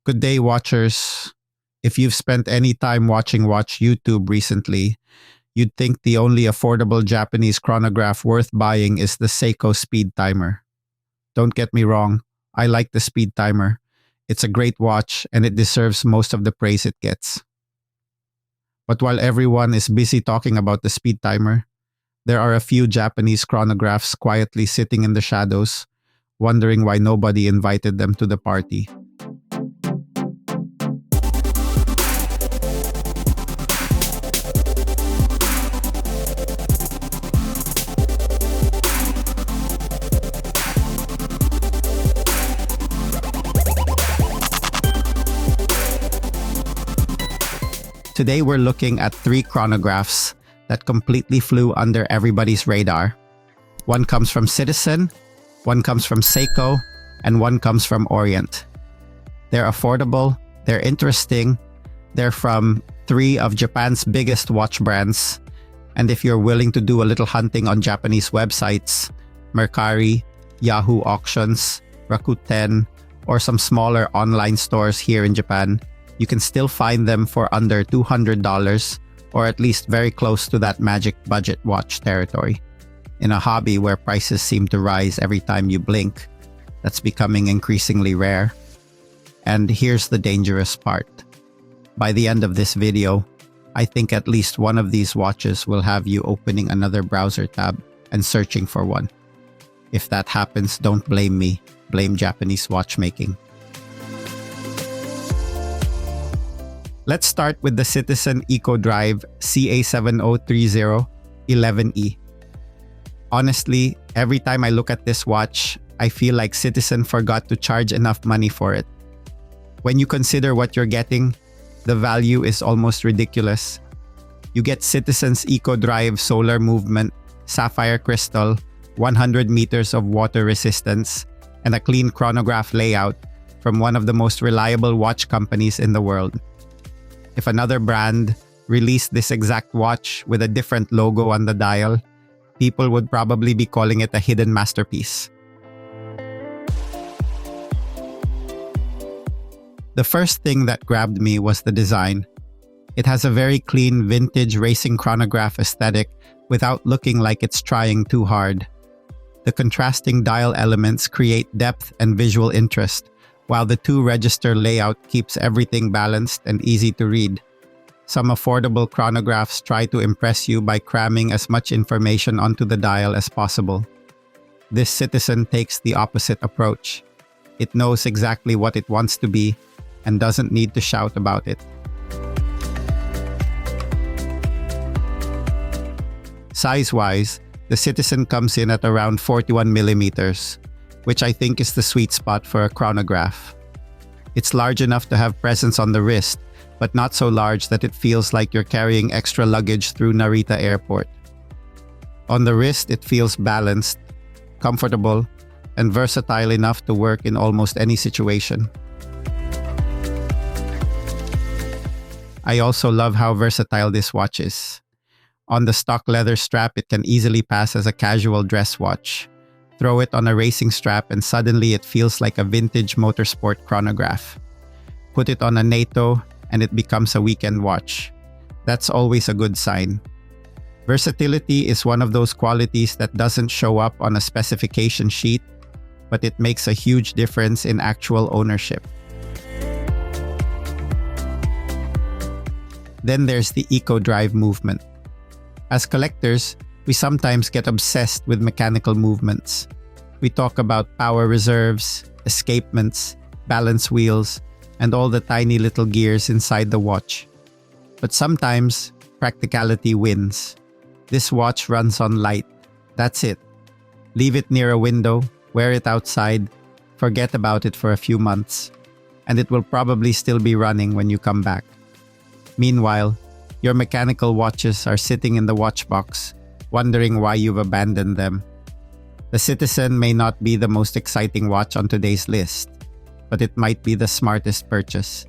Good day, watchers. If you've spent any time watching YouTube recently, you'd think the only affordable Japanese chronograph worth buying is the Seiko Speedtimer. Don't get me wrong, I like the Speedtimer. It's a great watch and it deserves most of the praise it gets. But while everyone is busy talking about the Speedtimer, there are a few Japanese chronographs quietly sitting in the shadows, wondering why nobody invited them to the party. Today we're looking at 3 chronographs that completely flew under everybody's radar. One comes from Citizen, one comes from Seiko, and one comes from Orient. They're affordable, they're interesting, they're from 3 of Japan's biggest watch brands, and if you're willing to do a little hunting on Japanese websites, Mercari, Yahoo Auctions, Rakuten, or some smaller online stores here in Japan, you can still find them for under $200, or at least very close to that magic budget watch territory. In a hobby where prices seem to rise every time you blink, that's becoming increasingly rare. And here's the dangerous part. By the end of this video, I think at least one of these watches will have you opening another browser tab and searching for one. If that happens, don't blame me, blame Japanese watchmaking. Let's start with the Citizen EcoDrive CA7030 11E. Honestly, every time I look at this watch, I feel like Citizen forgot to charge enough money for it. When you consider what you're getting, the value is almost ridiculous. You get Citizen's EcoDrive solar movement, sapphire crystal, 100 meters of water resistance, and a clean chronograph layout from one of the most reliable watch companies in the world. If another brand released this exact watch with a different logo on the dial, people would probably be calling it a hidden masterpiece. The first thing that grabbed me was the design. It has a very clean vintage racing chronograph aesthetic without looking like it's trying too hard. The contrasting dial elements create depth and visual interest, while the 2-register layout keeps everything balanced and easy to read. Some affordable chronographs try to impress you by cramming as much information onto the dial as possible. This Citizen takes the opposite approach. It knows exactly what it wants to be and doesn't need to shout about it. Size-wise, the Citizen comes in at around 41 millimeters, which I think is the sweet spot for a chronograph. It's large enough to have presence on the wrist, but not so large that it feels like you're carrying extra luggage through Narita Airport. On the wrist, it feels balanced, comfortable, and versatile enough to work in almost any situation. I also love how versatile this watch is. On the stock leather strap, it can easily pass as a casual dress watch. Throw it on a racing strap and suddenly it feels like a vintage motorsport chronograph. Put it on a NATO and it becomes a weekend watch. That's always a good sign. Versatility is one of those qualities that doesn't show up on a specification sheet, but it makes a huge difference in actual ownership. Then there's the EcoDrive movement. As collectors, we sometimes get obsessed with mechanical movements. We talk about power reserves, escapements, balance wheels, and all the tiny little gears inside the watch. But sometimes, practicality wins. This watch runs on light. That's it. Leave it near a window, wear it outside, forget about it for a few months, and it will probably still be running when you come back. Meanwhile, your mechanical watches are sitting in the watch box, wondering why you've abandoned them. The Citizen may not be the most exciting watch on today's list, but it might be the smartest purchase.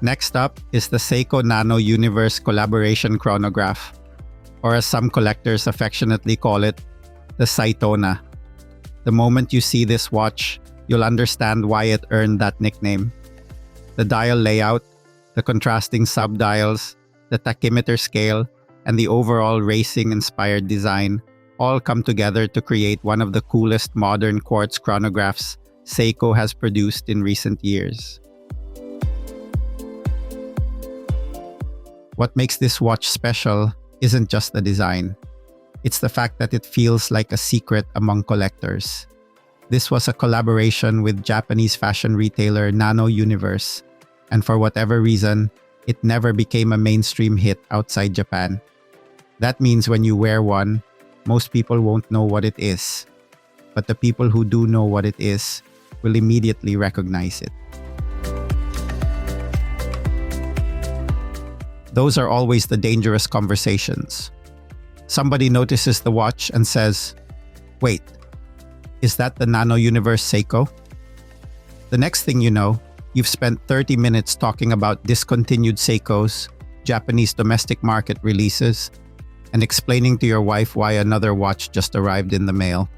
Next up is the Seiko Nano Universe Collaboration Chronograph, or as some collectors affectionately call it, the Saitona. The moment you see this watch, you'll understand why it earned that nickname. The dial layout, the contrasting sub-dials, the tachymeter scale, and the overall racing-inspired design all come together to create one of the coolest modern quartz chronographs Seiko has produced in recent years. What makes this watch special isn't just the design. It's the fact that it feels like a secret among collectors. This was a collaboration with Japanese fashion retailer Nano Universe, and for whatever reason, it never became a mainstream hit outside Japan. That means when you wear one, most people won't know what it is. But the people who do know what it is will immediately recognize it. Those are always the dangerous conversations. Somebody notices the watch and says, "Wait, is that the Nano Universe Seiko?" The next thing you know, you've spent 30 minutes talking about discontinued Seikos, Japanese domestic market releases, and explaining to your wife why another watch just arrived in the mail.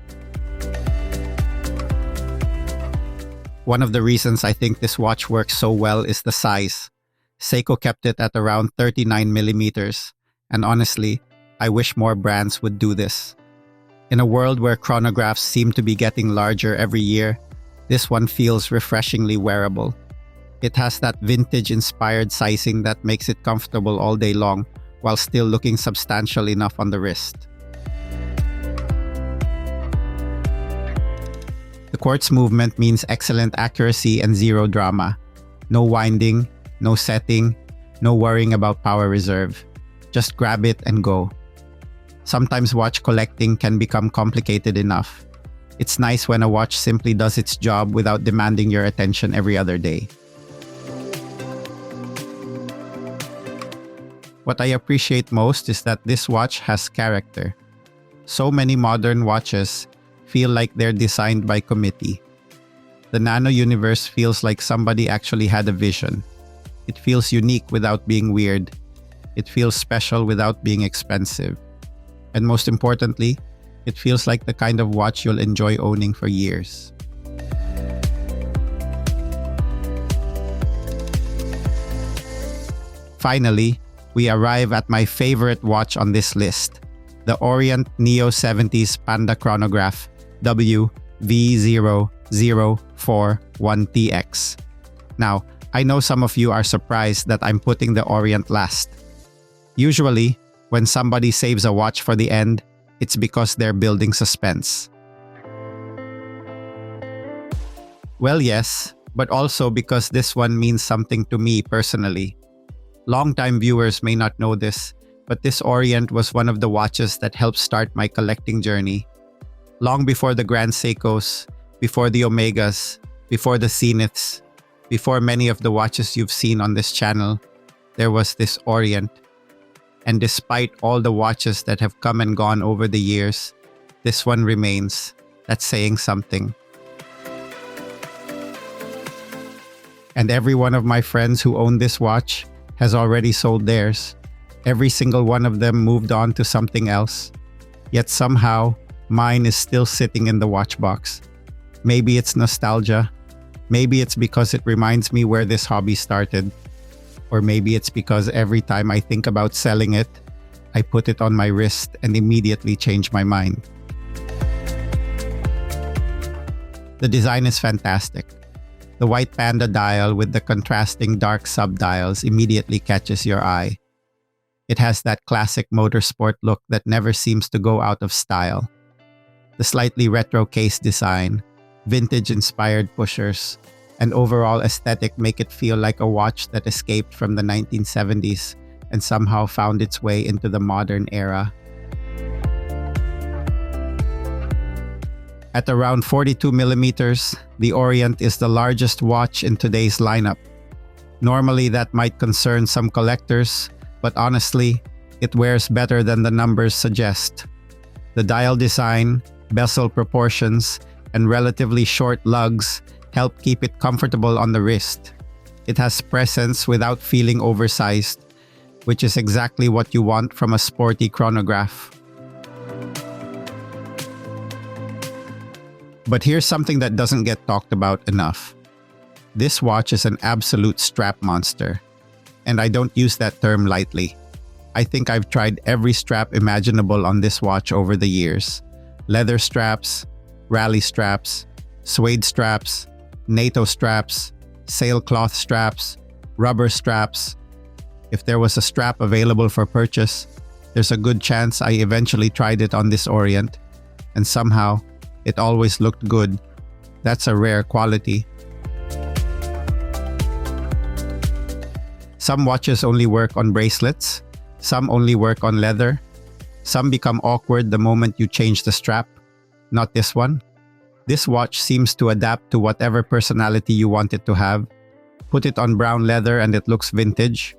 One of the reasons I think this watch works so well is the size. Seiko kept it at around 39 millimeters, and honestly, I wish more brands would do this. In a world where chronographs seem to be getting larger every year, this one feels refreshingly wearable. It has that vintage-inspired sizing that makes it comfortable all day long while still looking substantial enough on the wrist. The quartz movement means excellent accuracy and zero drama. No winding, no setting, no worrying about power reserve. Just grab it and go. Sometimes watch collecting can become complicated enough. It's nice when a watch simply does its job without demanding your attention every other day. What I appreciate most is that this watch has character. So many modern watches feel like they're designed by committee. The Nano Universe feels like somebody actually had a vision. It feels unique without being weird. It feels special without being expensive. And most importantly, it feels like the kind of watch you'll enjoy owning for years. Finally, we arrive at my favorite watch on this list, the Orient Neo 70s Panda Chronograph WV0041TX. Now, I know some of you are surprised that I'm putting the Orient last. Usually, when somebody saves a watch for the end, it's because they're building suspense. Well, yes, but also because this one means something to me personally. Longtime viewers may not know this, but this Orient was one of the watches that helped start my collecting journey. Long before the Grand Seikos, before the Omegas, before the Zeniths, before many of the watches you've seen on this channel, there was this Orient. And despite all the watches that have come and gone over the years, this one remains. That's saying something. And every one of my friends who own this watch has already sold theirs. Every single one of them moved on to something else. Yet somehow, mine is still sitting in the watch box. Maybe it's nostalgia. Maybe it's because it reminds me where this hobby started. Or maybe it's because every time I think about selling it, I put it on my wrist and immediately change my mind. The design is fantastic. The white panda dial with the contrasting dark sub-dials immediately catches your eye. It has that classic motorsport look that never seems to go out of style. The slightly retro case design, vintage-inspired pushers, and overall aesthetic make it feel like a watch that escaped from the 1970s and somehow found its way into the modern era. At around 42 millimeters, the Orient is the largest watch in today's lineup. Normally that might concern some collectors, but honestly, it wears better than the numbers suggest. The dial design, bezel proportions, and relatively short lugs help keep it comfortable on the wrist. It has presence without feeling oversized, which is exactly what you want from a sporty chronograph. But here's something that doesn't get talked about enough. This watch is an absolute strap monster. And I don't use that term lightly. I think I've tried every strap imaginable on this watch over the years. Leather straps, rally straps, suede straps, NATO straps, sailcloth straps, rubber straps. If there was a strap available for purchase, there's a good chance I eventually tried it on this Orient, and somehow, it always looked good. That's a rare quality. Some watches only work on bracelets, some only work on leather, some become awkward the moment you change the strap. Not this one. This watch seems to adapt to whatever personality you want it to have. Put it on brown leather and it looks vintage.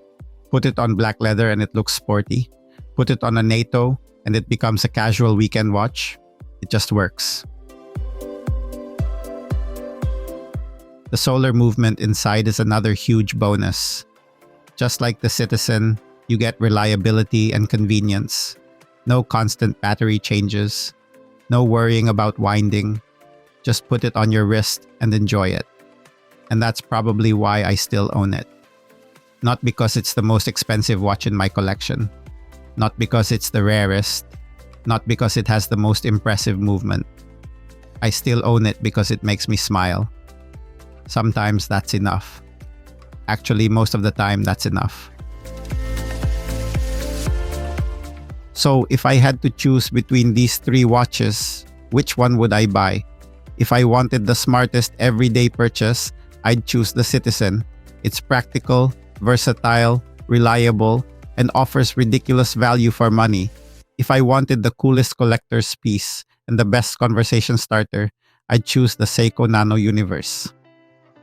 Put it on black leather and it looks sporty. Put it on a NATO and it becomes a casual weekend watch. It just works. The solar movement inside is another huge bonus. Just like the Citizen, you get reliability and convenience. No constant battery changes. No worrying about winding. Just put it on your wrist and enjoy it. And that's probably why I still own it. Not because it's the most expensive watch in my collection. Not because it's the rarest. Not because it has the most impressive movement. I still own it because it makes me smile. Sometimes that's enough. Actually, most of the time, that's enough. So, if I had to choose between these three watches, which one would I buy? If I wanted the smartest everyday purchase, I'd choose the Citizen. It's practical, versatile, reliable, and offers ridiculous value for money. If I wanted the coolest collector's piece and the best conversation starter, I'd choose the Seiko Nano Universe.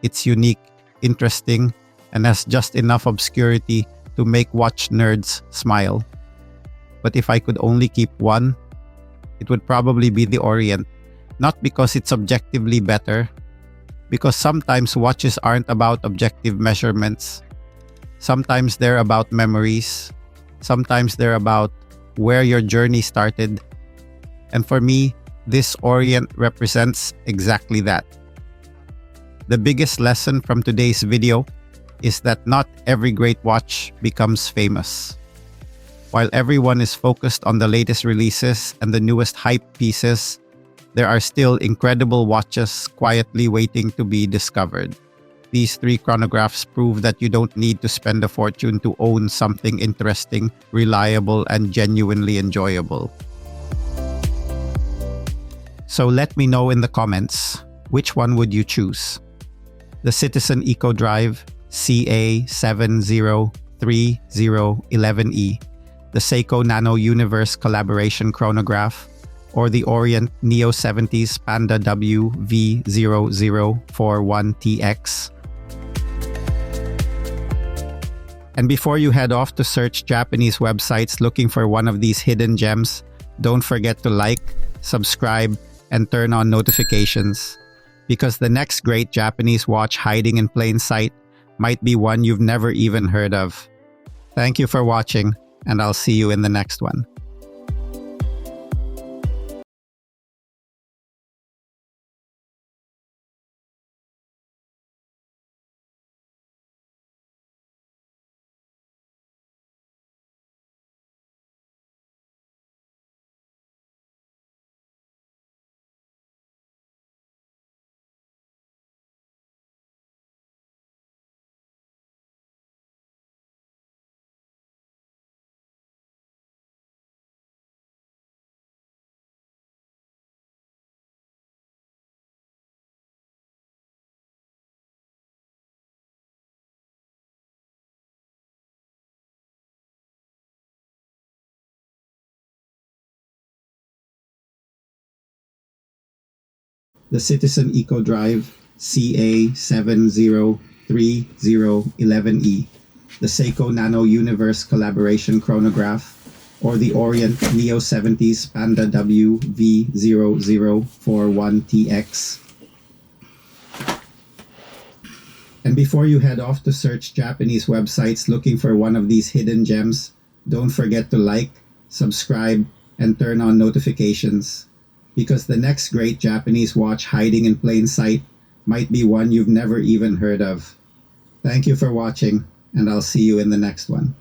It's unique, interesting, and has just enough obscurity to make watch nerds smile. But if I could only keep one, it would probably be the Orient. Not because it's objectively better, because sometimes watches aren't about objective measurements. Sometimes they're about memories. Sometimes they're about where your journey started. And for me, this Orient represents exactly that. The biggest lesson from today's video is that not every great watch becomes famous. While everyone is focused on the latest releases and the newest hype pieces, there are still incredible watches quietly waiting to be discovered. These three chronographs prove that you don't need to spend a fortune to own something interesting, reliable, and genuinely enjoyable. So let me know in the comments, which one would you choose? The Citizen Eco Drive CA703011E, the Seiko Nano Universe Collaboration Chronograph, or the Orient Neo 70s Panda W V0041TX. And before you head off to search Japanese websites looking for one of these hidden gems, don't forget to like, subscribe, and turn on notifications. Because the next great Japanese watch hiding in plain sight might be one you've never even heard of. Thank you for watching, and I'll see you in the next one. The Citizen Eco Drive CA703011E, the Seiko Nano Universe Collaboration Chronograph, or the Orient Neo 70s Panda W V0041TX. And before you head off to search Japanese websites looking for one of these hidden gems, don't forget to like, subscribe, and turn on notifications. because the next great Japanese watch hiding in plain sight might be one you've never even heard of. Thank you for watching, and I'll see you in the next one.